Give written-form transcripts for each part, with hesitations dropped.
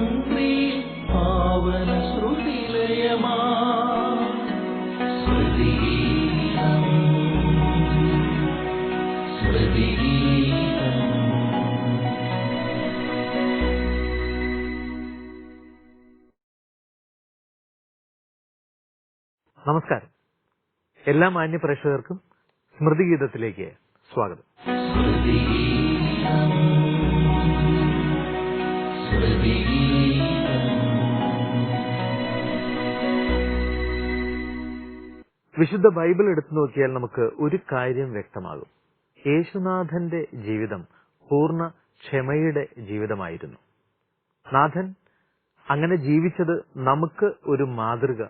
സംഗ്രീ പാവന ശ്രുതിലയമാ ശ്രുതിഗീതം ശ്രുതിഗീതം. നമസ്കാരം. എല്ലാ മാന്യ പ്രേക്ഷകർക്കും സ്മൃതിഗീതത്തിലേക്ക് സ്വാഗതം. വിശുദ്ധ ബൈബിൾ എടുത്തു നോക്കിയാൽ നമുക്ക് ഒരു കാര്യം വ്യക്തമാകും. യേശുനാഥന്റെ ജീവിതം പൂർണ്ണ ക്ഷമയുടെ ജീവിതമായിരുന്നു. നാഥൻ അങ്ങനെ ജീവിച്ചത് നമുക്ക് ഒരു മാതൃക,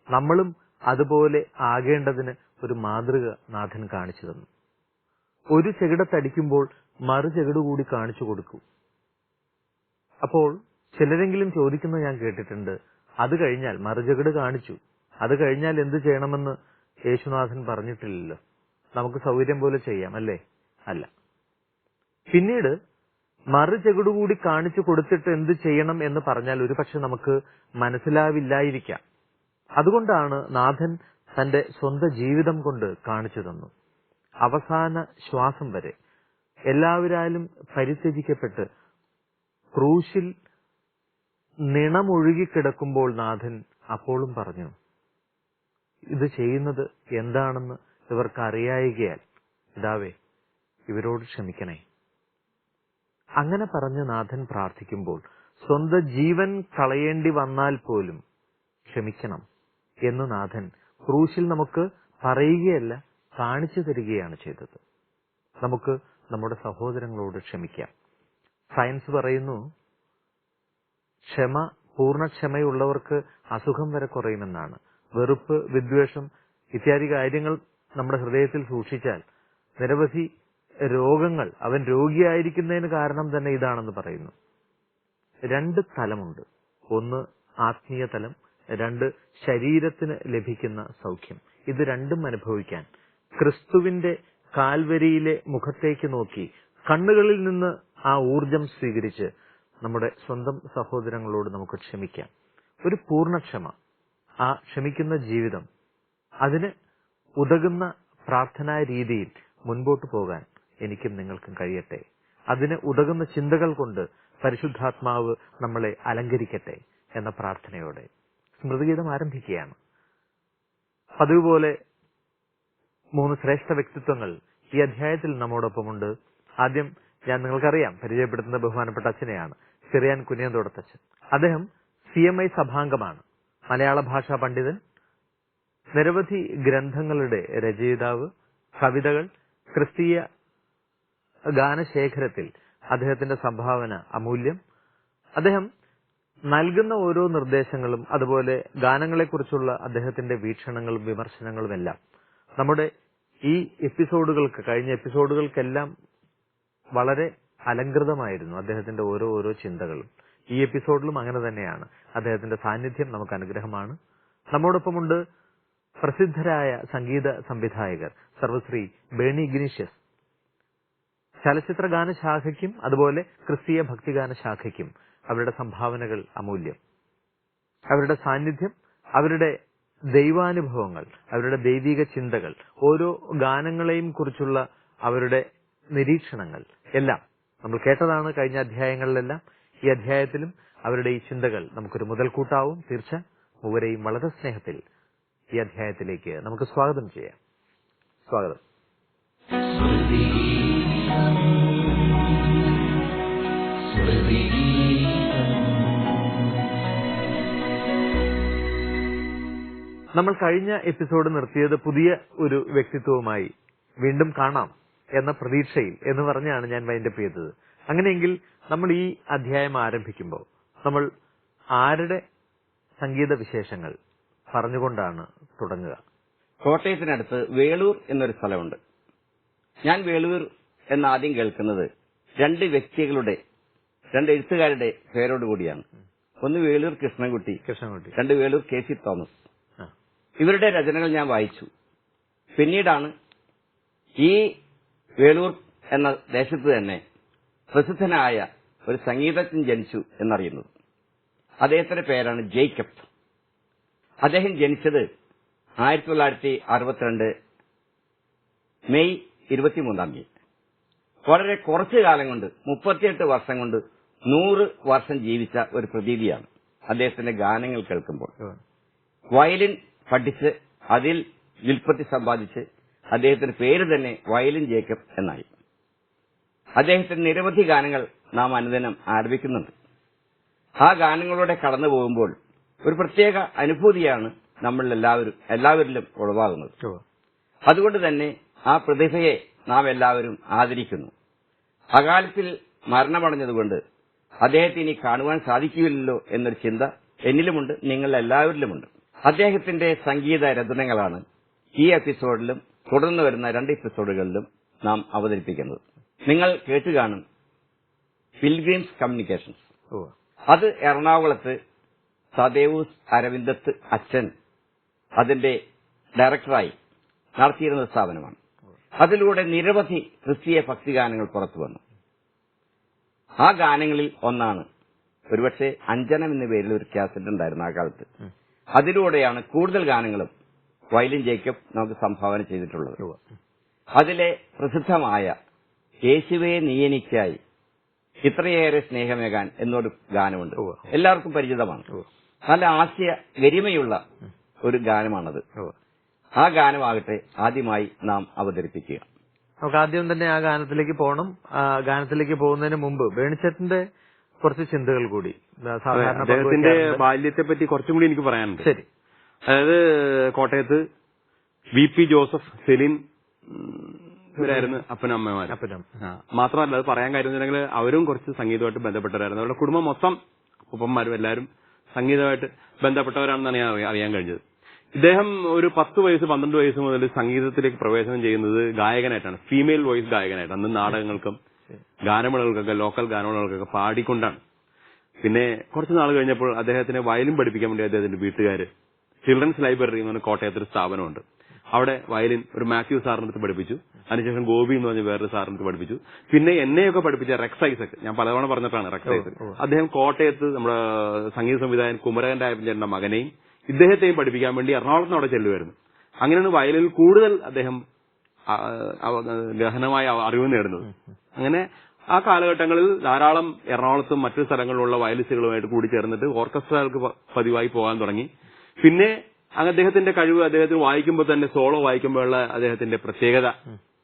നമ്മളും അതുപോലെ ആകേണ്ടതിന് ഒരു മാതൃക നാഥൻ കാണിച്ചു തന്നു. ഒരു ചെകിടത്തടിക്കുമ്പോൾ മറു ചെകിടുകൂടി കാണിച്ചു കൊടുക്കൂ. അപ്പോൾ ചിലരെങ്കിലും ചോദിക്കുന്നത് ഞാൻ കേട്ടിട്ടുണ്ട്, അത് കഴിഞ്ഞാൽ മറുചെകിട് കാണിച്ചു, അത് കഴിഞ്ഞാൽ എന്ത് ചെയ്യണമെന്ന് യേശുനാഥൻ പറഞ്ഞിട്ടില്ലല്ലോ, നമുക്ക് സൗകര്യം പോലെ ചെയ്യാം അല്ലേ? അല്ല. പിന്നീട് മറുചെകിടുകൂടി കാണിച്ചു കൊടുത്തിട്ട് എന്ത് ചെയ്യണം എന്ന് പറഞ്ഞാൽ ഒരുപക്ഷെ നമുക്ക് മനസ്സിലാവില്ലായിരിക്കാം. അതുകൊണ്ടാണ് നാഥൻ തന്റെ സ്വന്തം ജീവിതം കൊണ്ട് കാണിച്ചു തന്നു. അവസാന ശ്വാസം വരെ എല്ലാവരാലും പരിത്യജിക്കപ്പെട്ട് ക്രൂശിൽ നിണമൊഴുകിക്കിടക്കുമ്പോൾ നാഥൻ അപ്പോഴും പറഞ്ഞു, ഇത് ചെയ്യുന്നത് എന്താണെന്ന് ഇവർക്ക് അറിയായികയാൽ പിതാവേ ഇവരോട് ക്ഷമിക്കണേ. അങ്ങനെ പറഞ്ഞ് നാഥൻ പ്രാർത്ഥിക്കുമ്പോൾ സ്വന്തം ജീവൻ കളയേണ്ടി വന്നാൽ പോലും ക്ഷമിക്കണം എന്ന് നാഥൻ ക്രൂശിൽ നമുക്ക് പറയുകയല്ല, കാണിച്ചു തരികയാണ് ചെയ്തത്. നമുക്ക് നമ്മുടെ സഹോദരങ്ങളോട് ക്ഷമിക്കാം. സയൻസ് പറയുന്നു, പൂർണ്ണക്ഷമയുള്ളവർക്ക് അസുഖം വരെ കുറയുമെന്നാണ്. വെറുപ്പ്, വിദ്വേഷം ഇത്യാദി കാര്യങ്ങൾ നമ്മുടെ ഹൃദയത്തിൽ സൂക്ഷിച്ചാൽ നിരവധി രോഗങ്ങൾ, അവൻ രോഗിയായിരിക്കുന്നതിന് കാരണം തന്നെ ഇതാണെന്ന് പറയുന്നു. രണ്ട് തലമുണ്ട്. ഒന്ന് ആത്മീയ തലം, രണ്ട് ശരീരത്തിന് ലഭിക്കുന്ന സൗഖ്യം. ഇത് രണ്ടും അനുഭവിക്കാൻ ക്രിസ്തുവിന്റെ കാൽവരിയിലെ മുഖത്തേക്ക് നോക്കി കണ്ണുകളിൽ നിന്ന് ആ ഊർജം സ്വീകരിച്ച് നമ്മുടെ സ്വന്തം സഹോദരങ്ങളോട് നമുക്ക് ക്ഷമിക്കാം. ഒരു പൂർണ്ണക്ഷമ, ആ ക്ഷമിക്കുന്ന ജീവിതം, അതിന് ഉതകുന്ന പ്രാർത്ഥനാ രീതിയിൽ മുൻപോട്ട് പോകാൻ എനിക്കും നിങ്ങൾക്കും കഴിയട്ടെ. അതിന് ഉതകുന്ന ചിന്തകൾ കൊണ്ട് പരിശുദ്ധാത്മാവ് നമ്മളെ അലങ്കരിക്കട്ടെ എന്ന പ്രാർത്ഥനയോടെ സ്മൃതിഗീതം ആരംഭിക്കുകയാണ്. പതിവ് പോലെ 3 ശ്രേഷ്ഠ വ്യക്തിത്വങ്ങൾ ഈ അധ്യായത്തിൽ നമ്മോടൊപ്പമുണ്ട്. ആദ്യം ഞാൻ നിങ്ങൾക്കറിയാം പരിചയപ്പെടുത്തുന്ന ബഹുമാനപ്പെട്ട അച്ഛനെയാണ്, ചെറിയാൻ കുനിയന്തോടത്തച്ഛൻ. അദ്ദേഹം CMI സഭാംഗമാണ്, മലയാള ഭാഷാ പണ്ഡിതൻ, നിരവധി ഗ്രന്ഥങ്ങളുടെ രചയിതാവ്, കവിതകൾ, ക്രിസ്തീയ ഗാനശേഖരത്തിൽ അദ്ദേഹത്തിന്റെ സംഭാവന അമൂല്യം. അദ്ദേഹം നൽകുന്ന ഓരോ നിർദ്ദേശങ്ങളും അതുപോലെ ഗാനങ്ങളെക്കുറിച്ചുള്ള അദ്ദേഹത്തിന്റെ വീക്ഷണങ്ങളും വിമർശനങ്ങളുമെല്ലാം നമ്മുടെ ഈ എപ്പിസോഡുകൾക്ക്, കഴിഞ്ഞ എപ്പിസോഡുകൾക്കെല്ലാം വളരെ അലങ്കൃതമായിരുന്നു അദ്ദേഹത്തിന്റെ ഓരോ ചിന്തകളും. ഈ എപ്പിസോഡിലും അങ്ങനെ തന്നെയാണ്. അദ്ദേഹത്തിന്റെ സാന്നിധ്യം നമുക്ക് അനുഗ്രഹമാണ്. നമ്മോടൊപ്പമുണ്ട് പ്രസിദ്ധരായ സംഗീത സംവിധായകർ സർവശ്രീ ബേണി ഇഗ്നീഷ്യസ്. ചലച്ചിത്ര ഗാനശാഖയ്ക്കും അതുപോലെ ക്രിസ്തീയ ഭക്തിഗാന ശാഖയ്ക്കും അവരുടെ സംഭാവനകൾ അമൂല്യം. അവരുടെ സാന്നിധ്യം, അവരുടെ ദൈവാനുഭവങ്ങൾ, അവരുടെ ദൈവിക ചിന്തകൾ, ഓരോ ഗാനങ്ങളെയും കുറിച്ചുള്ള അവരുടെ നിരീക്ഷണങ്ങൾ എല്ലാം നമ്മൾ കേട്ടതാണ് കഴിഞ്ഞ അധ്യായങ്ങളിലെല്ലാം. ഈ അധ്യായത്തിലും അവരുടെ ഈ ചിന്തകൾ നമുക്കൊരു മുതൽക്കൂട്ടാവും. തീർച്ച മൂവരെയും വളരെ സ്നേഹത്തിൽ ഈ അധ്യായത്തിലേക്ക് നമുക്ക് സ്വാഗതം ചെയ്യാം. സ്വാഗതം. നമ്മൾ കഴിഞ്ഞ എപ്പിസോഡ് നിർത്തിയത് പുതിയ ഒരു വ്യക്തിത്വവുമായി വീണ്ടും കാണാം എന്ന പ്രതീക്ഷയിൽ എന്ന് പറഞ്ഞാണ് ഞാൻ വൈൻഡപ്പ് ചെയ്തത്. അങ്ങനെയെങ്കിൽ നമ്മൾ ഈ അധ്യായം ആരംഭിക്കുമ്പോൾ നമ്മൾ ആരുടെ സംഗീത വിശേഷങ്ങൾ പറഞ്ഞുകൊണ്ടാണ് തുടങ്ങുക? കോട്ടയത്തിനടുത്ത് വേളൂർ എന്നൊരു സ്ഥലമുണ്ട്. ഞാൻ വേളൂർ എന്നാദ്യം കേൾക്കുന്നത് രണ്ട് എഴുത്തുകാരുടെ പേരോടുകൂടിയാണ്. ഒന്ന് വേളൂർ കൃഷ്ണൻകുട്ടി, രണ്ട് വേളൂർ KC തോമസ്. ഇവരുടെ രചനകൾ ഞാൻ വായിച്ചു. പിന്നീടാണ് ഈ വേളൂർ എന്ന ദേശത്ത് തന്നെ പ്രസിദ്ധനായ ഒരു സംഗീതജ്ഞൻ ജനിച്ചു എന്നറിയുന്നത്. അദ്ദേഹത്തിന്റെ പേരാണ് ജേക്കബ്. അദ്ദേഹം ജനിച്ചത് 1962 മെയ് 23 വളരെ കുറച്ചു കാലം കൊണ്ട് 38 വർഷം കൊണ്ട് 100 വർഷം ജീവിച്ച ഒരു പ്രതീതിയാണ് അദ്ദേഹത്തിന്റെ ഗാനങ്ങൾ കേൾക്കുമ്പോൾ. വയലിൻ പഠിച്ച് അതിൽ വിൽപ്പത്തി സമ്പാദിച്ച് അദ്ദേഹത്തിന്റെ പേര് തന്നെ വയലിൻ ജേക്കബ് എന്നായി. അദ്ദേഹത്തിന്റെ നിരവധി ഗാനങ്ങൾ നാം അനുദിനം ആലപിക്കുന്നുണ്ട്. ആ ഗാനങ്ങളോടെ കടന്നു പോകുമ്പോൾ ഒരു പ്രത്യേക അനുഭൂതിയാണ് നമ്മൾ എല്ലാവരിലും ഉളവാകുന്നത്. അതുകൊണ്ട് തന്നെ ആ പ്രതിഭയെ നാം എല്ലാവരും ആദരിക്കുന്നു. അകാലത്തിൽ മരണമടഞ്ഞതുകൊണ്ട് അദ്ദേഹത്തെ ഇനി കാണുവാൻ സാധിക്കില്ലല്ലോ എന്നൊരു ചിന്ത എന്നിലുമുണ്ട്, നിങ്ങളെല്ലാവരിലുമുണ്ട്. അദ്ദേഹത്തിന്റെ സംഗീത രചനകളാണ് ഈ എപ്പിസോഡിലും തുടർന്ന് വരുന്ന 2 എപ്പിസോഡുകളിലും നാം അവതരിപ്പിക്കുന്നത്. നിങ്ങൾ കേട്ടുകാണും പിൽഗ്രിംസ് കമ്മ്യൂണിക്കേഷൻസ്. അത് എറണാകുളത്ത് സദേവൂസ് അരവിന്ദത്ത് അച്ഛൻ അതിന്റെ ഡയറക്ടറായി നടത്തിയിരുന്ന സ്ഥാപനമാണ്. അതിലൂടെ നിരവധി ക്രിസ്തീയ ഭക്തിഗാനങ്ങൾ പുറത്തു വന്നു. ആ ഗാനങ്ങളിൽ ഒന്നാണ്, ഒരുപക്ഷെ അഞ്ജനം എന്ന പേരിൽ ഒരു കാസറ്റ് ഉണ്ടായിരുന്നു ആ കാലത്ത്. അതിലൂടെയാണ് കൂടുതൽ ഗാനങ്ങളും വയലിൻ ജേക്കബ് നമുക്ക് സംഭാവന ചെയ്തിട്ടുള്ളത്. അതിലെ പ്രസിദ്ധമായ യേശുവേ നീ എനിക്കായി ഇത്രയേറെ സ്നേഹമേകാൻ എന്നൊരു ഗാനമുണ്ട്, എല്ലാവർക്കും പരിചിതമാണ്. നല്ല ആശയ ഗരിമയുള്ള ഒരു ഗാനമാണത്. ആ ഗാനമാകട്ടെ ആദ്യമായി നാം അവതരിപ്പിക്കുക. നമുക്ക് ആദ്യം തന്നെ ആ ഗാനത്തിലേക്ക് പോകണം. ഗാനത്തിലേക്ക് പോകുന്നതിന് മുമ്പ് വേണിച്ചേട്ടന്റെ കുറച്ച് ചിന്തകൾ കൂടി സാധാരണ അദ്ദേഹത്തിന്റെ ബാല്യത്തെ പറ്റി കുറച്ചും കൂടി എനിക്ക് പറയാനുണ്ട്. ശരി. അതായത് കോട്ടയത്ത് VP ജോസഫ്, സെലിൻ ഇവരായിരുന്നു അപ്പനമ്മമാർ. മാത്രമല്ല, അത് പറയാൻ കാര്യം വെച്ചിട്ടുണ്ടെങ്കിൽ അവരും കുറച്ച് സംഗീതമായിട്ട് ബന്ധപ്പെട്ടവരായിരുന്നു. അവരുടെ കുടുംബം മൊത്തം ഉപ്പന്മാരും എല്ലാവരും സംഗീതമായിട്ട് ബന്ധപ്പെട്ടവരാണെന്നാണ് ഞാൻ അറിയാൻ കഴിഞ്ഞത്. ഇദ്ദേഹം ഒരു 10 വയസ്സ് 12 വയസ്സ് മുതൽ സംഗീതത്തിലേക്ക് പ്രവേശനം ചെയ്യുന്നത് ഗായകനായിട്ടാണ്, ഫീമെയിൽ വോയിസ് ഗായകനായിട്ട്. അന്ന് നാടകങ്ങൾക്കും ഗാനമേളകൾക്കൊക്കെ ലോക്കൽ ഗാനമേളകൾക്കൊക്കെ പാടിക്കൊണ്ടാണ്. പിന്നെ കുറച്ച് നാൾ കഴിഞ്ഞപ്പോൾ അദ്ദേഹത്തിന് വയലിൻ പഠിപ്പിക്കാൻ വേണ്ടി അദ്ദേഹത്തിന്റെ വീട്ടുകാര് ചിൽഡ്രൻസ് ലൈബ്രറി എന്ന് പറഞ്ഞ കോട്ടയത്തൊരു സ്ഥാപനമുണ്ട്. അവിടെ വയലിൻ ഒരു മാത്യു സാറിന്റെ അടുത്ത് പഠിപ്പിച്ചു. അതിനുശേഷം ഗോപി എന്ന് പറഞ്ഞ വേറൊരു സാറിന്റെ അടുത്ത് പഠിപ്പിച്ചു. പിന്നെ എന്നെയൊക്കെ പഠിപ്പിച്ച റെക്സ് ഐസക്, ഞാൻ പലതവണ പറഞ്ഞിട്ടാണ് റെക്സ് ഐസക്, അദ്ദേഹം കോട്ടയത്ത് നമ്മുടെ സംഗീത സംവിധായകൻ കുമരകൻ രായപ്പഞ്ചേട്ടന്റെ മകനെയും ഇദ്ദേഹത്തെയും പഠിപ്പിക്കാൻ വേണ്ടി എറണാകുളത്ത് അവിടെ ചെല്ലുമായിരുന്നു. അങ്ങനെയാണ് വയലിനിൽ കൂടുതൽ അദ്ദേഹം ഗഹനമായ അറിവ് നേടുന്നത്. അങ്ങനെ ആ കാലഘട്ടങ്ങളിൽ ധാരാളം എറണാകുളത്തും മറ്റു സ്ഥലങ്ങളിലുള്ള വയലിസ്റ്റുകളുമായിട്ട് കൂടി ചേർന്നിട്ട് ഓർക്കസ്ട്രകൾക്ക് പതിവായി പോകാൻ തുടങ്ങി. പിന്നെ അദ്ദേഹത്തിന്റെ കഴിവ്, അദ്ദേഹത്തിന് വായിക്കുമ്പോൾ തന്നെ സോളോ വായിക്കുമ്പോഴുള്ള അദ്ദേഹത്തിന്റെ പ്രത്യേകത,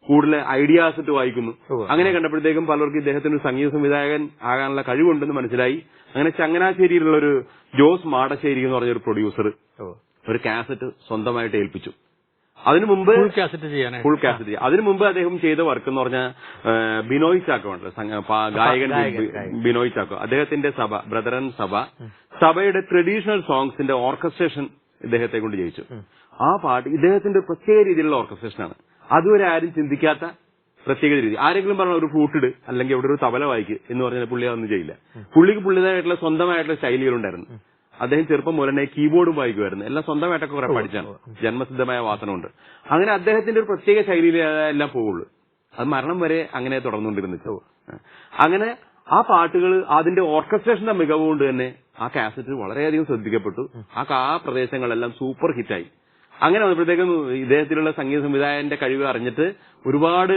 കൂടുതൽ ഐഡിയാസ് ഇട്ട് വായിക്കുന്നു. അങ്ങനെ കണ്ടപ്പോഴത്തേക്കും പലർക്കും ഇദ്ദേഹത്തിന് സംഗീത സംവിധായകൻ ആകാനുള്ള കഴിവുണ്ടെന്ന് മനസ്സിലായി. അങ്ങനെ ചങ്ങനാശ്ശേരിയിലുള്ള ഒരു ജോസ് മാടശ്ശേരി എന്ന് പറഞ്ഞൊരു പ്രൊഡ്യൂസർ ഒരു കാസറ്റ് സ്വന്തമായിട്ട് ഏൽപ്പിച്ചു. അതിനു മുമ്പ് ഫുൾ കാസറ്റ്. അതിനു മുമ്പ് അദ്ദേഹം ചെയ്ത വർക്ക് എന്ന് പറഞ്ഞാൽ ബിനോയ് ചാക്കോ ഉണ്ടല്ലോ, ഗായകൻ ബിനോയ് ചാക്കോ, അദ്ദേഹത്തിന്റെ സഭ, ബ്രദറൻ സഭയുടെ ട്രഡീഷണൽ സോങ്സിന്റെ ഓർക്കസ്ട്രേഷൻ ഇദ്ദേഹത്തെ കൊണ്ട് ജയിച്ചു. ആ പാട്ട് ഇദ്ദേഹത്തിന്റെ പ്രത്യേക രീതിയിലുള്ള ഓർക്കസ്ട്രേഷനാണ്. അതുവരെ ആരും ചിന്തിക്കാത്ത പ്രത്യേക രീതി. ആരെങ്കിലും പറഞ്ഞ ഒരു ഫ്ലൂട്ടിട് അല്ലെങ്കിൽ ഇവിടെ ഒരു തബല വായിക്ക് എന്ന് പറഞ്ഞാൽ പുള്ളി അതൊന്നും ചെയ്യില്ല. പുള്ളിക്ക് പുള്ളിതായിട്ടുള്ള സ്വന്തമായിട്ടുള്ള ശൈലികളുണ്ടായിരുന്നു. അദ്ദേഹം ചെറുപ്പം മുതൽ തന്നെ കീബോർഡും വായിക്കുമായിരുന്നു. എല്ലാം സ്വന്തമായിട്ടൊക്കെ കുറെ പഠിച്ചാണ്, ജന്മസിദ്ധമായ വാസനമുണ്ട്. അങ്ങനെ അദ്ദേഹത്തിന്റെ ഒരു പ്രത്യേക ശൈലിയിൽ എല്ലാം പോവുള്ളൂ. അത് മരണം വരെ അങ്ങനെ തുടർന്നുകൊണ്ടിരുന്നു. അങ്ങനെ ആ പാട്ടുകൾ അതിന്റെ ഓർക്കസ്ട്രേഷന്റെ മികവ് കൊണ്ട് തന്നെ ആ കാസറ്റ് വളരെയധികം ശ്രദ്ധിക്കപ്പെട്ടു. ആ പ്രദേശങ്ങളെല്ലാം സൂപ്പർ ഹിറ്റായി. അങ്ങനെ വന്നപ്പോഴത്തേക്കും ഇദ്ദേഹത്തിലുള്ള സംഗീത സംവിധായകന്റെ കഴിവ് അറിഞ്ഞിട്ട് ഒരുപാട്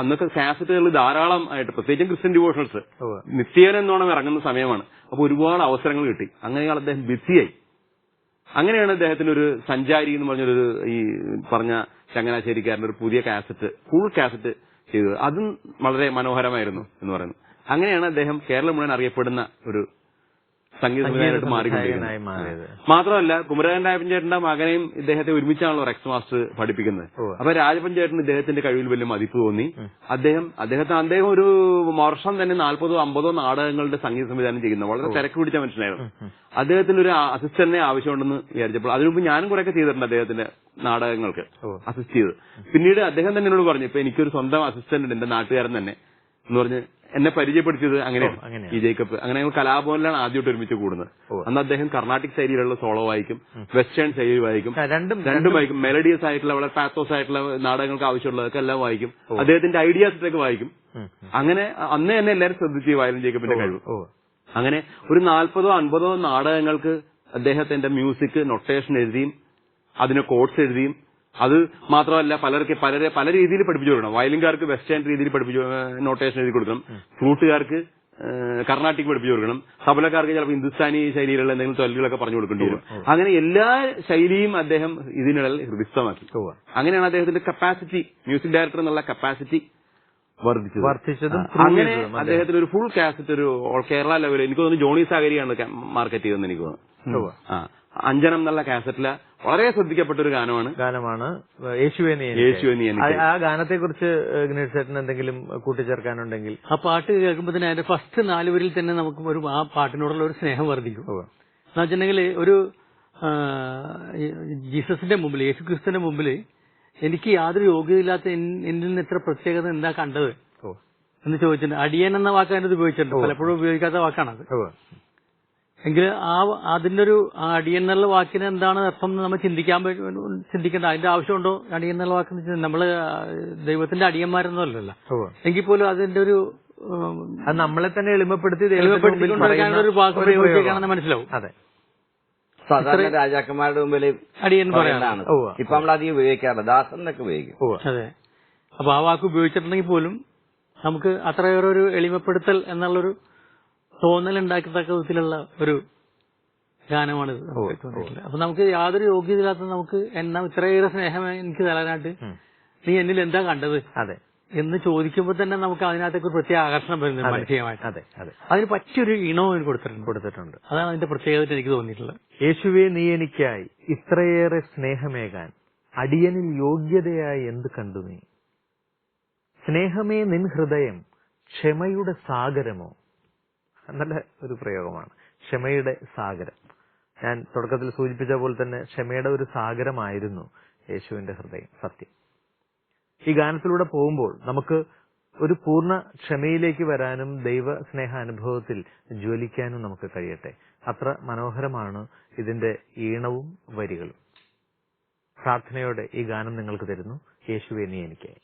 അന്നൊക്കെ കാസറ്റുകൾ ധാരാളം ആയിട്ട്, പ്രത്യേകിച്ചും ക്രിസ്ത്യൻ ഡിവോഷണൽസ് നിത്യേന എന്നോണം ഇറങ്ങുന്ന സമയമാണ്. അപ്പൊ ഒരുപാട് അവസരങ്ങൾ കിട്ടി. അങ്ങനെയാണ് അദ്ദേഹം ബിസിയായി. അങ്ങനെയാണ് അദ്ദേഹത്തിന് ഒരു സഞ്ചാരി എന്ന് പറഞ്ഞൊരു ഈ പറഞ്ഞ ചങ്ങനാശ്ശേരിക്കാരന്റെ ഒരു പുതിയ കാസറ്റ്, ഫുൾ കാസറ്റ് ചെയ്തത്. അതും വളരെ മനോഹരമായിരുന്നു എന്ന് പറയുന്നു. അങ്ങനെയാണ് അദ്ദേഹം കേരളം മുഴുവൻ അറിയപ്പെടുന്ന ഒരു സംഗീത സംവിധായകനായിട്ട് മാറിക്കൊണ്ടിരിക്കുന്നത്. മാത്രമല്ല, കുമരകൻ രാജപ്പഞ്ചേട്ടന്റെ മകനെയും ഇദ്ദേഹത്തെ ഒരുമിച്ചാണല്ലോ റെക്സ് മാസ്റ്റർ പഠിപ്പിക്കുന്നത്. അപ്പൊ രാജപ്പഞ്ചേട്ടൻ ഇദ്ദേഹത്തിന്റെ കഴിവിൽ വലിയ മതിപ്പ് തോന്നി. അദ്ദേഹം ഒരു വർഷം തന്നെ 40-50 നാടകങ്ങളുടെ സംഗീത സംവിധാനം ചെയ്യുന്ന വളരെ തിരക്ക് പിടിച്ച മനുഷ്യനായിരുന്നു. അദ്ദേഹത്തിന് ഒരു അസിസ്റ്റന്റിനെ ആവശ്യമുണ്ടെന്ന് വിചാരിച്ചപ്പോൾ, അതിനുമുമ്പ് ഞാനും കുറെയൊക്കെ ചെയ്തിട്ടുണ്ട് അദ്ദേഹത്തിന്റെ നാടകങ്ങൾക്ക് അസിസ്റ്റ് ചെയ്ത്. പിന്നീട് അദ്ദേഹം തന്നെ എന്നോട് പറഞ്ഞു, ഇപ്പൊ എനിക്കൊരു സ്വന്തം അസിസ്റ്റന്റ് ഉണ്ട്, എന്റെ നാട്ടുകാരൻ തന്നെ എന്ന് പറഞ്ഞ് എന്നെ പരിചയപ്പെടുത്തിയത് അങ്ങനെയാണ് ഈ ജേക്കബ്. അങ്ങനെ ഞങ്ങൾ കലാഭവനിലാണ് ആദ്യമായിട്ട് ഒരുമിച്ച് കൂടുന്നത്. അന്ന് അദ്ദേഹം കർണാട്ടിക് ശൈലിയിലുള്ള സോളോ വായിക്കും, വെസ്റ്റേൺ ശൈലി വായിക്കും, രണ്ടും വായിക്കും. മെലഡിയസ് ആയിട്ടുള്ള വളരെ പാത്തോസ് ആയിട്ടുള്ള നാടകങ്ങൾക്ക് ആവശ്യമുള്ളതൊക്കെ എല്ലാം വായിക്കും. അദ്ദേഹത്തിന്റെ ഐഡിയാസിട്ടൊക്കെ വായിക്കും. അങ്ങനെ അന്ന് തന്നെ എല്ലാവരും ശ്രദ്ധിച്ചു വയലിൻ ജേക്കബിന്റെ കഴിവ്. അങ്ങനെ ഒരു 40-50 നാടകങ്ങൾക്ക് അദ്ദേഹത്തിന്റെ മ്യൂസിക് നൊട്ടേഷൻ എഴുതിയും അതിന് കോഡ്സ് എഴുതിയും അത് മാത്രമല്ല പല രീതിയിൽ പഠിപ്പിച്ചു കൊടുക്കണം. വയലിൻകാർക്ക് വെസ്റ്റേൺ രീതിയിൽ നൊട്ടേഷൻ എഴുതി കൊടുക്കണം, ഫ്ലൂട്ടുകാർക്ക് കർണാട്ടിക് പഠിപ്പിച്ചു കൊടുക്കണം, തബലക്കാർക്ക് ചിലപ്പോൾ ഹിന്ദുസ്ഥാനി ശൈലിയിലുള്ള എന്തെങ്കിലും തൊഴിലുകളൊക്കെ പറഞ്ഞു കൊടുക്കേണ്ടി വരും. അങ്ങനെ എല്ലാ ശൈലിയും അദ്ദേഹം ഇതിനിടയിൽ ഹൃദിസ്ഥമാക്കി. അങ്ങനെയാണ് അദ്ദേഹത്തിന്റെ കപ്പാസിറ്റി, മ്യൂസിക് ഡയറക്ടർ എന്നുള്ള കപ്പാസിറ്റി വർദ്ധിച്ചതും. അങ്ങനെ അദ്ദേഹത്തിന് ഒരു ഫുൾ കാസറ്റ്, ഒരു ഓൾ കേരള ലെവലിൽ എനിക്ക് തോന്നുന്നു ജോണി സാഗരിയാണ് മാർക്കറ്റ് ചെയ്തതെന്ന് എനിക്ക് തോന്നുന്നു. അഞ്ജനം എന്നുള്ള കാസറ്റിലെ വളരെ ശ്രദ്ധിക്കപ്പെട്ട ഒരു ഗാനമാണ് യേശുവേ നീ. ആ ഗാനത്തെ കുറിച്ച് ചേട്ടൻ എന്തെങ്കിലും കൂട്ടിച്ചേർക്കാനുണ്ടെങ്കിൽ? ആ പാട്ട് കേൾക്കുമ്പോൾ തന്നെ അതിന്റെ ഫസ്റ്റ് 4 വരിയിൽ തന്നെ നമുക്ക് ആ പാട്ടിനോടുള്ള ഒരു സ്നേഹം വർദ്ധിക്കും. എന്ന് വെച്ചിട്ടുണ്ടെങ്കിൽ ഒരു ജീസസിന്റെ മുമ്പിൽ, യേശുക്രിസ്തുവിന്റെ മുമ്പിൽ എനിക്ക് യാതൊരു യോഗ്യതയില്ലാത്ത എന്നിൽ നിന്ന് എത്ര പ്രത്യേകത എന്താ കണ്ടത് എന്ന് ചോദിച്ചിട്ടുണ്ട്. അടിയൻ എന്ന വാക്ക് അതിനകത്ത് ഉപയോഗിച്ചിട്ടുണ്ട്, പലപ്പോഴും ഉപയോഗിക്കാത്ത വാക്കാണത്. എങ്കിൽ അതിന്റെ ഒരു അടിയൻ എന്നുള്ള വാക്കിന് എന്താണ് അർത്ഥം നമ്മൾ ചിന്തിക്കേണ്ട, അതിന്റെ ആവശ്യമുണ്ടോ? അടിയൻ എന്നുള്ള വാക്ക് നമ്മള് ദൈവത്തിന്റെ അടിയന്മാരെന്നല്ലോ, എങ്കിൽ പോലും അതിന്റെ ഒരു നമ്മളെ തന്നെ എളിമപ്പെടുത്തി ഒരു വാക്ക് പ്രയോഗിക്കുകയാണെന്ന് മനസ്സിലാവും. അതെ, സാധാരണ രാജാക്കന്മാരുടെ മുമ്പിൽ അടിയൻ പറയാനാണ്. ഇപ്പൊ നമ്മൾ അധികം ഉപയോഗിക്കാറില്ല, ദാസൻ എന്നൊക്കെ ഉപയോഗിക്കും. അതെ, അപ്പൊ ആ വാക്ക് ഉപയോഗിച്ചിട്ടുണ്ടെങ്കിൽ പോലും നമുക്ക് അത്രയേറെ ഒരു എളിമപ്പെടുത്തൽ എന്നുള്ളൊരു തോന്നലുണ്ടാക്കത്തക്ക വിധത്തിലുള്ള ഒരു ഗാനമാണിത്. അപ്പൊ നമുക്ക് യാതൊരു യോഗ്യതയില്ലാത്ത നമുക്ക് എന്നാ ഇത്രയേറെ സ്നേഹം എനിക്ക് തരാനായിട്ട് നീ എന്നിൽ എന്താ കണ്ടത് എന്ന് ചോദിക്കുമ്പോൾ തന്നെ നമുക്ക് അതിനകത്തേക്ക് ഒരു പ്രത്യേക ആകർഷണം വരുന്നത് മാനസികമായിട്ട്. അതിന് പറ്റിയൊരു ഇണവും കൊടുത്തിട്ടുണ്ട്. അതാണ് അതിന്റെ പ്രത്യേകത എനിക്ക് തോന്നിയിട്ടുള്ളത്. യേശുവേ നീ എനിക്കായി ഇത്രയേറെ സ്നേഹമേകാൻ അടിയനിൽ യോഗ്യതയായി എന്ത് കണ്ടു നീ? സ്നേഹമേ നിൻ ഹൃദയം ക്ഷമയുടെ സാഗരമോ? നല്ല ഒരു പ്രയോഗമാണ്, ക്ഷമയുടെ സാഗരം. ഞാൻ തുടക്കത്തിൽ സൂചിപ്പിച്ച പോലെ തന്നെ ക്ഷമയുടെ ഒരു സാഗരമായിരുന്നു യേശുവിന്റെ ഹൃദയം. സത്യം, ഈ ഗാനത്തിലൂടെ പോകുമ്പോൾ നമുക്ക് ഒരു പൂർണ്ണ ക്ഷമയിലേക്ക് വരാനും ദൈവ സ്നേഹാനുഭവത്തിൽ ജ്വലിക്കാനും നമുക്ക് കഴിയട്ടെ. അത്ര മനോഹരമാണ് ഇതിന്റെ ഈണവും വരികളും. പ്രാർത്ഥനയോടെ ഈ ഗാനം നിങ്ങൾക്ക് തരുന്നു. യേശുവേ നീ എനിക്കായി.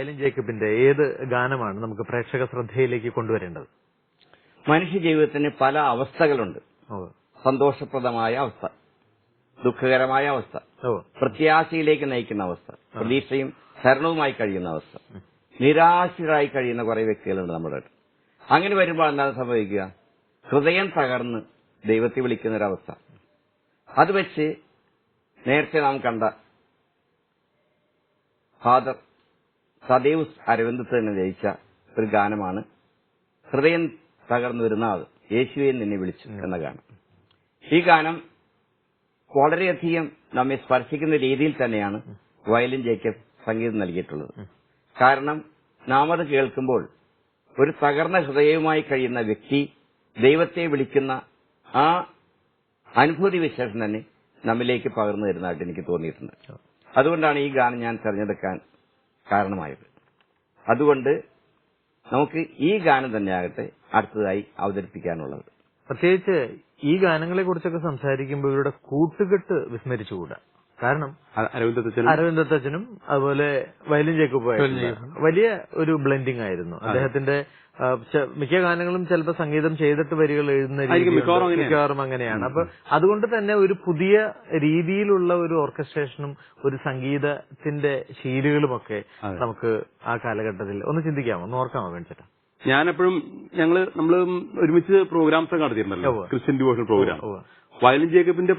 വയലിൻ ജേക്കബിന്റെ ഏത് ഗാനമാണ് നമുക്ക് പ്രേക്ഷക ശ്രദ്ധയിലേക്ക് കൊണ്ടുവരേണ്ടത്? മനുഷ്യ ജീവിതത്തിന് പല അവസ്ഥകളുണ്ട്. സന്തോഷപ്രദമായ അവസ്ഥ, ദുഃഖകരമായ അവസ്ഥ, പ്രത്യാശയിലേക്ക് നയിക്കുന്ന അവസ്ഥ, പ്രതീക്ഷയും ശരണവുമായി കഴിയുന്ന അവസ്ഥ, നിരാശരായി കഴിയുന്ന കുറെ വ്യക്തികളുണ്ട് നമ്മുടെ അടുത്ത്. അങ്ങനെ വരുമ്പോൾ എന്താണ് സംഭവിക്കുക? ഹൃദയം തകർന്ന് ദൈവത്തെ വിളിക്കുന്ന ഒരവസ്ഥ. അത് വെച്ച് നേരത്തെ നാം കണ്ട ഫാദർ സദേവുസ് അരവിന്ദത്ത് തന്നെ രചിച്ച ഒരു ഗാനമാണ് ഹൃദയം തകർന്നു വരുന്ന ആൾ യേശുവെ നിന്നെ വിളിച്ചു എന്ന ഗാനം. ഈ ഗാനം വളരെയധികം നമ്മെ സ്പർശിക്കുന്ന രീതിയിൽ തന്നെയാണ് വയലിൻ ജേക്കബ് സംഗീതം നൽകിയിട്ടുള്ളത്. കാരണം നാം അത് കേൾക്കുമ്പോൾ ഒരു തകർന്ന ഹൃദയവുമായി കഴിയുന്ന വ്യക്തി ദൈവത്തെ വിളിക്കുന്ന ആ അനുഭൂതി വിശേഷം തന്നെ നമ്മിലേക്ക് പകർന്നു തരുന്നതായിട്ട് എനിക്ക് തോന്നിയിട്ടുണ്ട്. അതുകൊണ്ടാണ് ഈ ഗാനം ഞാൻ തിരഞ്ഞെടുക്കാൻ കാരണമായത്. അതുകൊണ്ട് നമുക്ക് ഈ ഗാനം തന്നെയാകട്ടെ അടുത്തതായി അവതരിപ്പിക്കാനുള്ളത്. പ്രത്യേകിച്ച് ഈ ഗാനങ്ങളെ കുറിച്ചൊക്കെ സംസാരിക്കുമ്പോൾ ഇവരുടെ കൂട്ടുകെട്ട് വിസ്മരിച്ചുകൂടാ. കാരണം അരവിന്ദത്തച്ഛനും അതുപോലെ വയലിൻ ജേക്കബ് വലിയ ഒരു ബ്ലെൻഡിങ് ആയിരുന്നു. അദ്ദേഹത്തിന്റെ മിക്ക ഗാനങ്ങളും ചിലപ്പോൾ സംഗീതം ചെയ്തിട്ട് വരികൾ എഴുതുന്ന മിക്കവാറും അങ്ങനെയാണ്. അപ്പൊ അതുകൊണ്ട് തന്നെ ഒരു പുതിയ രീതിയിലുള്ള ഒരു ഓർക്കസ്ട്രേഷനും ഒരു സംഗീതത്തിന്റെ ശീലുകളുമൊക്കെ നമുക്ക് ആ കാലഘട്ടത്തിൽ ഒന്ന് ചിന്തിക്കാമോ, ഒന്ന് ഓർക്കാമോ വേണിച്ചേട്ടാ? ഞാനെപ്പോഴും നമ്മള് ഒരുമിച്ച് പ്രോഗ്രാംസ് നടത്തിയിരുന്നല്ലോ, ക്രിസ്ത്യൻ ഡിവോഷണൽ പ്രോഗ്രാം. വയലിൻ ജേക്കബിന്റെ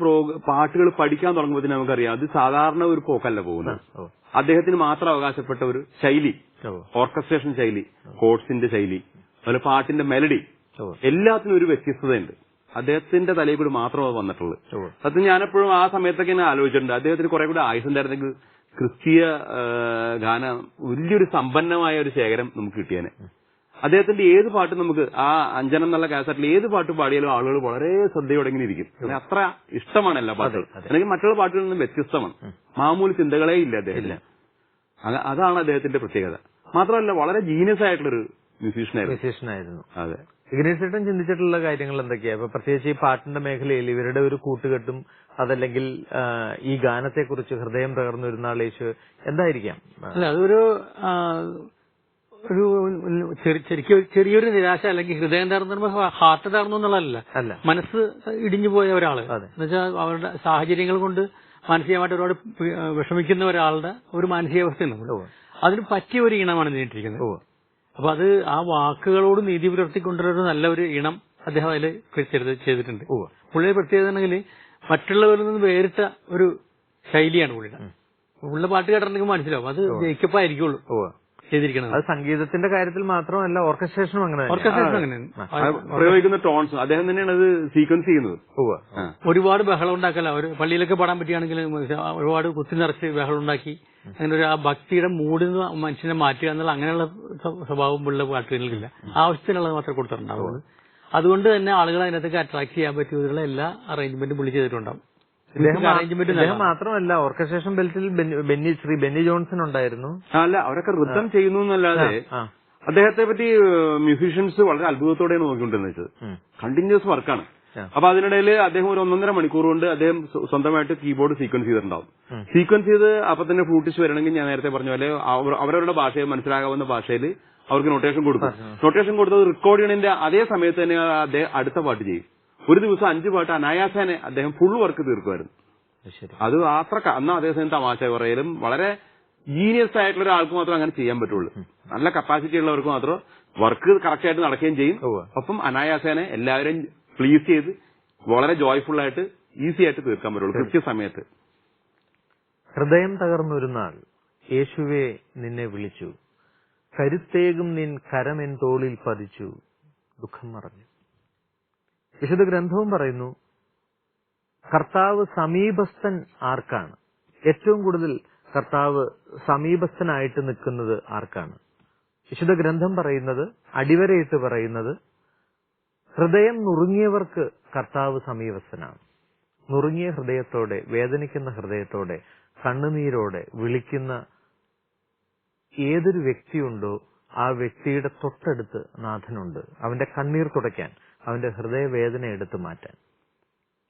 പാട്ടുകൾ പഠിക്കാൻ തുടങ്ങുമ്പോൾ നമുക്കറിയാം അത് സാധാരണ ഒരു പോക്കല്ല പോകുന്നത്. അദ്ദേഹത്തിന് മാത്രം അവകാശപ്പെട്ട ഒരു ശൈലി, ഓർക്കസ്ട്രേഷൻ ശൈലി, കോഡ്സിന്റെ ശൈലി, അതുപോലെ പാട്ടിന്റെ മെലഡി, എല്ലാത്തിനും ഒരു വ്യത്യസ്തതയുണ്ട്. അദ്ദേഹത്തിന്റെ തലയിൽ കൂടി മാത്രം അത് വന്നിട്ടുള്ളത്. അത് ഞാനെപ്പോഴും ആ സമയത്തൊക്കെ ഞാൻ ആലോചിച്ചിട്ടുണ്ട്, അദ്ദേഹത്തിന് കുറെ കൂടി ആയുസുണ്ടായിരുന്നെങ്കിൽ ക്രിസ്തീയ ഗാന വലിയൊരു സമ്പന്നമായ ഒരു ശേഖരം നമുക്ക് കിട്ടിയേനെ. അദ്ദേഹത്തിന്റെ ഏത് പാട്ടും നമുക്ക് ആ അഞ്ജനം എന്നുള്ള കാസറ്റിൽ ഏത് പാട്ട് പാടിയാലും ആളുകൾ വളരെ ശ്രദ്ധയോടെ ഇങ്ങനെ ഇരിക്കും. അത്ര ഇഷ്ടമാണ് എല്ലാ പാട്ടുകളും. അല്ലെങ്കിൽ മറ്റുള്ള പാട്ടുകളിൽ നിന്നും വ്യത്യസ്തമാണ്. മാമൂല് ചിന്തകളേ ഇല്ല അദ്ദേഹത്തിന്. അതാണ് അദ്ദേഹത്തിന്റെ പ്രത്യേകത. മാത്രമല്ല വളരെ ജീനിയസ് ആയിട്ടുള്ളൊരു മ്യൂസീഷ്യനായിരുന്നു. അതെ. ഇഗ്നേഷേട്ടൻ ചിന്തിച്ചിട്ടുള്ള കാര്യങ്ങൾ എന്തൊക്കെയാ? ഇപ്പൊ പ്രത്യേകിച്ച് ഈ പാട്ടിന്റെ മേഖലയിൽ ഇവരുടെ ഒരു കൂട്ടുകെട്ടും അതല്ലെങ്കിൽ ഈ ഗാനത്തെക്കുറിച്ച് ഹൃദയം തകർന്നു വരുന്ന ആൾ യേശു എന്തായിരിക്കാം? അല്ല, അതൊരു ചെറിയൊരു നിരാശ അല്ലെങ്കിൽ ഹൃദയം തകർന്നു, ഹാർട്ട് തകർന്നു എന്നുള്ളതല്ല, മനസ്സ് ഇടിഞ്ഞു പോയ ഒരാള് എന്നുവെച്ചാൽ അവരുടെ സാഹചര്യങ്ങൾ കൊണ്ട് മാനസികമായിട്ട് ഒരുപാട് വിഷമിക്കുന്ന ഒരാളുടെ ഒരു മാനസികാവസ്ഥയുണ്ട്. അതിന് പറ്റിയ ഒരു ഇണമാണ് നീട്ടിരിക്കുന്നത്. അപ്പൊ അത് ആ വാക്കുകളോട് നീതി പുലർത്തിക്കൊണ്ടൊരു നല്ലൊരു ഇണം അദ്ദേഹം അതിൽ ചെയ്തിട്ടുണ്ട്. പുള്ളിയുടെ പ്രത്യേകത ആണെങ്കിൽ മറ്റുള്ളവരിൽ നിന്ന് വേറിട്ട ഒരു ശൈലിയാണ് പുള്ളിയുടെ. പുള്ളിയുടെ പാട്ട് കേട്ടിട്ടുണ്ടെങ്കിൽ മനസ്സിലാവും അത് ജയിക്കപ്പായിരിക്കുള്ളൂ ചെയ്തിരിക്കുന്നത്. അത് സംഗീതത്തിന്റെ കാര്യത്തിൽ മാത്രമല്ല, ഓർക്കസ്ട്രേഷനും അങ്ങനെ പ്രയോഗിക്കുന്ന ടോൺസ് അദ്ദേഹം തന്നെയാണ് അത് സീക്വൻസ് ചെയ്യുന്നത്. ഒരുപാട് ബഹളം ഉണ്ടാക്കല, ഒരു പള്ളിയിലൊക്കെ പാടാൻ പറ്റുകയാണെങ്കിൽ ഒരുപാട് കുത്തി നിറച്ച് ബഹളം ഉണ്ടാക്കി അങ്ങനെ ഒരു ആ ഭക്തിയുടെ മൂടിൽ നിന്ന് മനുഷ്യനെ മാറ്റുക എന്നുള്ള അങ്ങനെയുള്ള സ്വഭാവമുള്ള പാട്ടുകളിലില്ല. ആവശ്യത്തിനുള്ളത് മാത്രമേ കൊടുത്തിട്ടുണ്ടാവുള്ളൂ. അതുകൊണ്ട് തന്നെ ആളുകൾ അതിനകത്തേക്ക് അട്രാക്ട് ചെയ്യാൻ പറ്റിയതിലുള്ള എല്ലാ അറേഞ്ച്മെന്റും പുള്ളി ചെയ്തിട്ടുണ്ടാവും. അദ്ദേഹം മാത്രമല്ല, ഓർക്കസ്ട്രേഷൻ ബെൽറ്റിൽ ബെന്നി ജോൺസൺ ഉണ്ടായിരുന്നു. അല്ല, അവരൊക്കെ നൃത്തം ചെയ്യുന്നു എന്നല്ലാതെ അദ്ദേഹത്തെ പറ്റി മ്യൂസീഷ്യൻസ് വളരെ അത്ഭുതത്തോടെയാണ് നോക്കിക്കൊണ്ടിരുന്നത്. കണ്ടിന്യൂസ് വർക്കാണ്. അപ്പൊ അതിനിടയിൽ അദ്ദേഹം ഒരു 1.5 മണിക്കൂർ കൊണ്ട് അദ്ദേഹം സ്വന്തമായിട്ട് കീബോർഡ് സീക്വൻസ് ചെയ്തിട്ടുണ്ടാവും. സീക്വൻസ് ചെയ്ത് അപ്പൊ തന്നെ ഫ്ലൂട്ടിസ്റ്റ് വരണമെങ്കിൽ ഞാൻ നേരത്തെ പറഞ്ഞ പോലെ അവരവരുടെ ഭാഷയെ മനസ്സിലാകാവുന്ന ഭാഷയിൽ അവർക്ക് നൊട്ടേഷൻ കൊടുക്കും. നൊട്ടേഷൻ കൊടുത്തത് റെക്കോർഡ് ചെയ്യണതിന്റെ അതേ സമയത്ത് തന്നെ അദ്ദേഹം അടുത്ത പാട്ട് ചെയ്യും. ഒരു ദിവസം 5 പാട്ട് അനായാസേനെ അദ്ദേഹം ഫുൾ വർക്ക് തീർക്കുമായിരുന്നു. അത് അത്ര അന്ന് അദ്ദേഹത്തിന് തമാശ പറയലും വളരെ ജീനിയസ് ആയിട്ടുള്ള ഒരാൾക്ക് മാത്രം അങ്ങനെ ചെയ്യാൻ പറ്റുള്ളൂ. നല്ല കപ്പാസിറ്റി ഉള്ളവർക്ക് മാത്രം വർക്ക് കറക്റ്റ് ആയിട്ട് നടക്കുകയും ചെയ്യും. ഒപ്പം അനായാസേനെ എല്ലാവരും പ്ലീസ് ചെയ്ത് വളരെ ജോയ്ഫുൾ ആയിട്ട് ഈസി ആയിട്ട് തീർക്കാൻ പറ്റുള്ളൂ കൃത്യസമയത്ത്. ഹൃദയം തകർന്നൊരു നാൾ യേശുവേ നിന്നെ വിളിച്ചു, കരുത്തേകും നിൻ കരമെൻ തോളിൽ പതിച്ചു, ദുഃഖം മറഞ്ഞു. വിശുദ്ധ ഗ്രന്ഥവും പറയുന്നു, കർത്താവ് സമീപസ്ഥൻ ആർക്കാണ്? ഏറ്റവും കൂടുതൽ കർത്താവ് സമീപസ്ഥനായിട്ട് നിൽക്കുന്നത് ആർക്കാണ്? വിശുദ്ധ ഗ്രന്ഥം പറയുന്നത്, അടിവരയിട്ട് പറയുന്നത്, ഹൃദയം നുറുങ്ങിയവർക്ക് കർത്താവ് സമീപസ്ഥനാണ്. നുറുങ്ങിയ ഹൃദയത്തോടെ, വേദനിക്കുന്ന ഹൃദയത്തോടെ, കണ്ണുനീരോടെ വിളിക്കുന്ന ഏതൊരു വ്യക്തിയുണ്ടോ ആ വ്യക്തിയുടെ തൊട്ടടുത്ത് നാഥനുണ്ട്, അവന്റെ കണ്ണീർ തുടയ്ക്കാൻ, അവന്റെ ഹൃദയവേദന എടുത്തു മാറ്റാൻ.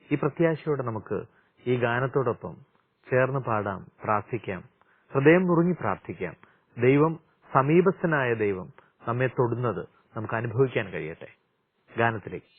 ഈ പ്രത്യാശയോടെ നമുക്ക് ഈ ഗാനത്തോടൊപ്പം ചേർന്ന് പാടാം, പ്രാർത്ഥിക്കാം, ഹൃദയം നുറുങ്ങി പ്രാർത്ഥിക്കാം. ദൈവം സമീപസ്ഥനായ ദൈവം നമ്മെ തൊടുന്നത് നമുക്ക് അനുഭവിക്കാൻ കഴിയട്ടെ. ഗാനത്തിലേക്ക്.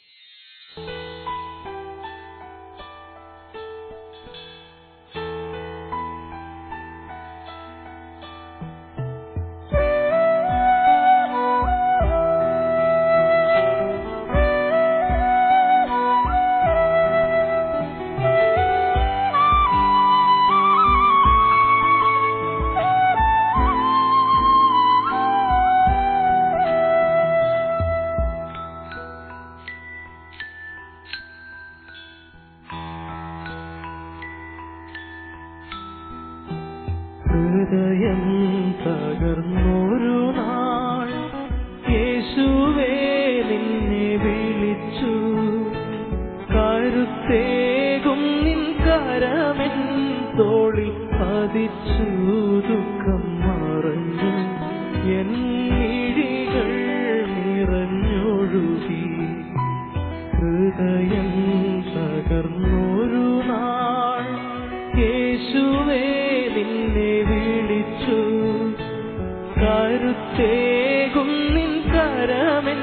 ഹൃദയം തകർന്നൊരു നാൾ യേശുവേ നിന്നെ വിളിച്ചു, കരുത്തേകും നിൻ കരമെൻ തോളിൽ പതിച്ചു, ദുഃഖം മറഞ്ഞു എൻ മിഴികൾ നിറഞ്ഞൊഴുകി. ഹൃദയം തകർന്നൊരു നാൾ യേശുവേ നിന്നെ വിളിച്ചു, കരുത്തേകും നിൻ കരമെൻ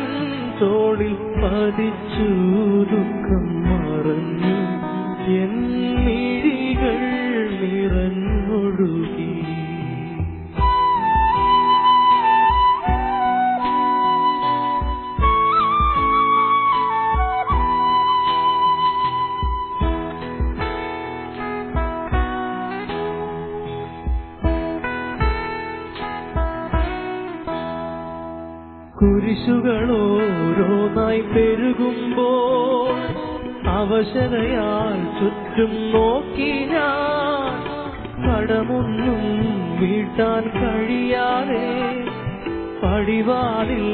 തോളിൽ പതിച്ചു, ദുഃഖം മറഞ്ഞു എൻ മിഴികൾ നിറഞ്ഞൊഴുകി. കുരിശുകളോരോന്നായി പെരുകുമ്പോൾ അവശതയാൽ ചുറ്റും നോക്കി ഞാൻ, കടമൊന്നും വീട്ടാൻ കഴിയാതെ പടിവാതിൽ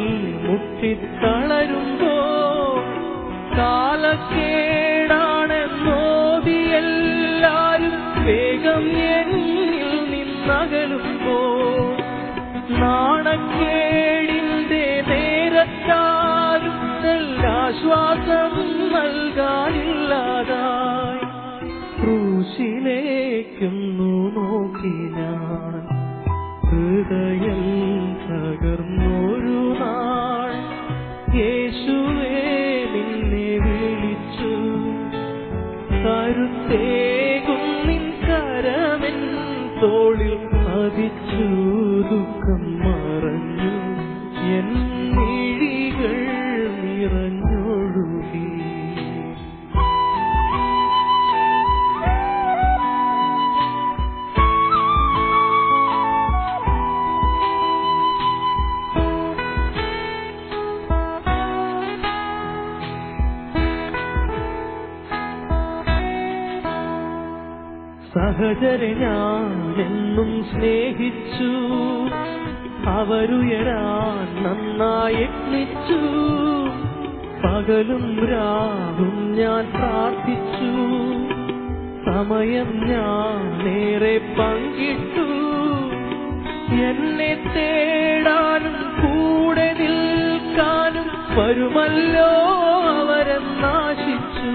മുട്ടിത്തളരുമ്പോൾ, കാലക്കേടാണെന്നോതിയെല്ലാരും വേഗം എന്നിൽ നിന്നകലുമ്പോൾ, നാണക്കേടിന്റെ നേരത്താലും ആശ്വാസം നൽകാനില്ലാതായി ക്രൂശിലേക്കൊന്നു നോക്കി ഞാൻ. ഹൃദയം തകർന്നൊരു നാൾ യേശുവേ നിന്നെ വിളിച്ചു, കരുത്തേകും നിൻ കരമെൻ തോളിൽ പതിച്ചു, ദുഃഖം മറഞ്ഞു എൻ മിഴികൾ നിറഞ്ഞൊഴുകി. സഹചരെ ഞാനെന്നും സ്നേഹിച്ചു, അവരുയരാൻ നന്നായി യത്നിച്ചു, പകലും രാവും ഞാൻ പ്രാർത്ഥിച്ചു, സമയം ഞാനേറെ പങ്കിട്ടു, എന്നെ തേടാനും കൂടെ നിൽക്കാനും വരുമല്ലോ അവരെന്നാശിച്ചു.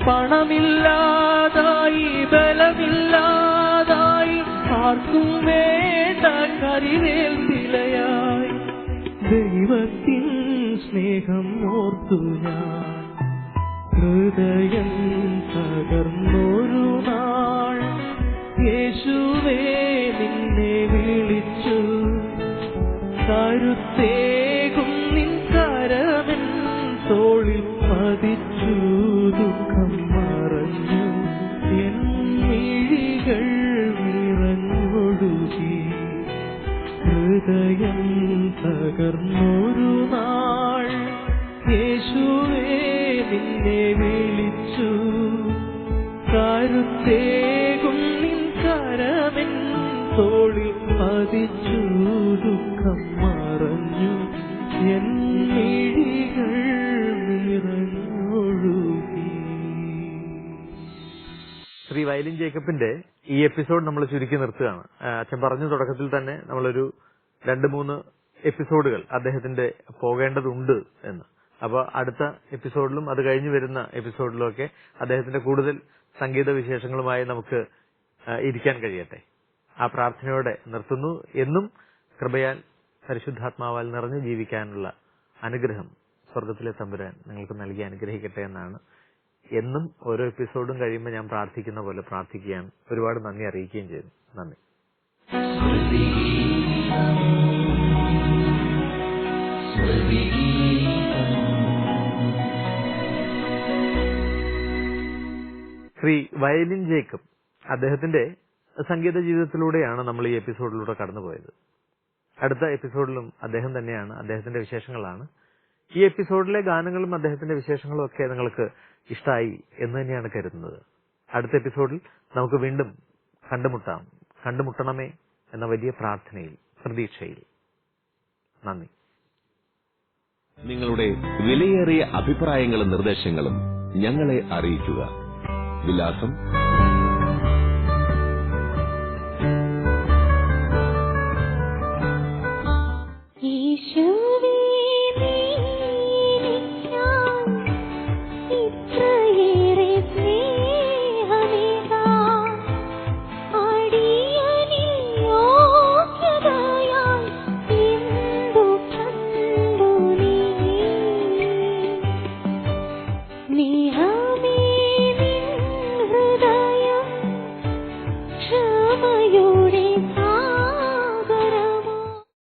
പണമില്ലാതായി ബലമില്ലാതായി ആർക്കും വേണ്ട കരിവേൽത്തിലയായി ദൈവത്തിൻ സ്നേഹം ഓർത്തു ഞാൻ. ഹൃദയം തകർന്നൊരു നാൾ യേശുവേ നിന്നെ വിളിച്ചു, കരുത്തേകും നിൻ കരമെൻ തോളിൽ പതിച്ചു, ദുഃഖം മറഞ്ഞു എൻ മിഴികൾ നിറഞ്ഞൊഴുകി. ഹൃദയം തകർന്നൊരു നാൾ യേശുവേ നിന്നെ വിളിച്ചു, കരുത്തേകും നിൻ കരമെൻ തോളിൽ പതിച്ചു, ദുഃഖം മറഞ്ഞു എൻ മിഴികൾ നിറഞ്ഞൊഴുകി. ശ്രീ വയലിൻ ജേക്കബിന്റെ ഈ എപ്പിസോഡ് നമ്മൾ ചുരുക്കി നിർത്തുകയാണ്. അച്ഛൻ പറഞ്ഞ തുടക്കത്തിൽ തന്നെ നമ്മളൊരു 2-3 എപ്പിസോഡുകൾ അദ്ദേഹത്തിന്റെ പോകേണ്ടതുണ്ട് എന്ന്. അപ്പൊ അടുത്ത എപ്പിസോഡിലും അത് കഴിഞ്ഞു വരുന്ന എപ്പിസോഡിലും ഒക്കെ അദ്ദേഹത്തിന്റെ കൂടുതൽ സംഗീത വിശേഷങ്ങളുമായി നമുക്ക് ഇരിക്കാൻ കഴിയട്ടെ. ആ പ്രാർത്ഥനയോടെ നിർത്തുന്നു. എന്നും കൃപയാൽ പരിശുദ്ധാത്മാവാൽ നിറഞ്ഞു ജീവിക്കാനുള്ള അനുഗ്രഹം സ്വർഗത്തിലെ തമ്പുരാൻ നിങ്ങൾക്ക് നൽകി അനുഗ്രഹിക്കട്ടെ എന്നാണ് എന്നും ഓരോ എപ്പിസോഡും കഴിയുമ്പോൾ ഞാൻ പ്രാർത്ഥിക്കുന്ന പോലെ പ്രാർത്ഥിക്കുകയാണ്. ഒരുപാട് നന്ദി അറിയിക്കുകയും ചെയ്യുന്നു. നന്ദി. ശ്രീ വയലിൻ ജേക്കബ്, അദ്ദേഹത്തിന്റെ സംഗീത ജീവിതത്തിലൂടെയാണ് നമ്മൾ ഈ എപ്പിസോഡിലൂടെ കടന്നുപോയത്. അടുത്ത എപ്പിസോഡിലും അദ്ദേഹം തന്നെയാണ്, അദ്ദേഹത്തിന്റെ വിശേഷങ്ങളാണ്. ഈ എപ്പിസോഡിലെ ഗാനങ്ങളും അദ്ദേഹത്തിന്റെ വിശേഷങ്ങളും ഒക്കെ നിങ്ങൾക്ക് ഇഷ്ടമായി എന്ന് തന്നെയാണ് കരുതുന്നത്. അടുത്ത എപ്പിസോഡിൽ നമുക്ക് വീണ്ടും കണ്ടുമുട്ടണമേ എന്ന വലിയ പ്രാർത്ഥനയിൽ, പ്രതീക്ഷയിൽ. നന്ദി. നിങ്ങളുടെ വിലയേറിയ അഭിപ്രായങ്ങളും നിർദ്ദേശങ്ങളും ഞങ്ങളെ അറിയിക്കുക. വിലാസം: